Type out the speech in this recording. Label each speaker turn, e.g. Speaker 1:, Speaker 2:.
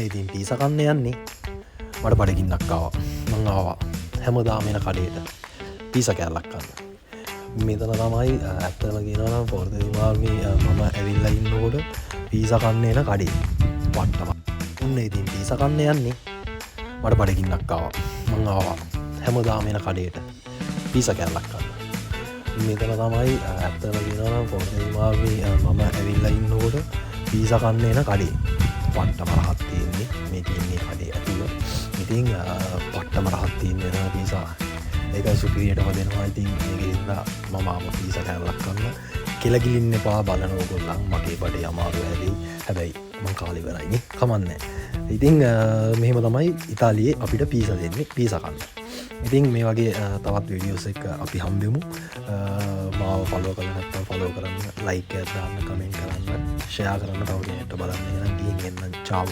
Speaker 1: ඉතින් පීසා කන්න යන්නේ. මට බඩගින්නක් ආවා. මං ආවා හැමදාම එන කඩේට පීසා කෑල්ලක් කන්න. මෙතන තමයි ඇත්තම කියනවා නම් පොර්තුගීමාවේ මම ඇවිල්ලා ඉන්නකොට පීසා කන්න එන කඩේ. වට්ටම. උන්න ඉතින් පීසා කන්න යන්නේ. මට බඩගින්නක් ආවා. මං ආවා හැමදාම එන කඩේට පීසා කෑල්ලක් කන්න. මෙතන තමයි ඇත්තම කියනවා නම් පොර්තුගීමාවේ මම ඇවිල්ලා ඉන්නකොට පීසා කන්න එන කඩේ. පට්ටම රහත් තියෙන්නේ මේ තියන්නේ කඩේ ඇතුළ. ඉතින් පට්ටම රහත් තියන්නේ පීසා. ඒකයි සුපිරියටම දෙනවා. ඉතින් මේක හින්දා මම ආව පීසා කෑල්ලක් කන්න. කෙලගිලින්න එපා බලන ඕගොල්ලන්. මගේ බඩේ අමාරු හැදෙයි. හැබැයි මං කාලේ ඉවරයිනේ. කමන්නේ. ඉතින් මෙහෙම තමයි ඉතාලියේ අපිට පීසා දෙන්නේ පීසා කන්න. ඉතින් මේ වගේ තවත් වීඩියෝස් එක අපි හම්බෙමු. මාව ෆලෝ කරලා නැත්නම් ෆලෝ කරන්න, ලයික් එකක් දාන්න, කමෙන්ට් කරන්න, ෂෙයා කරන්න, තව කෙනෙක්ට බලන්න. එහෙනම් ගිහින් එන්න. චාව්.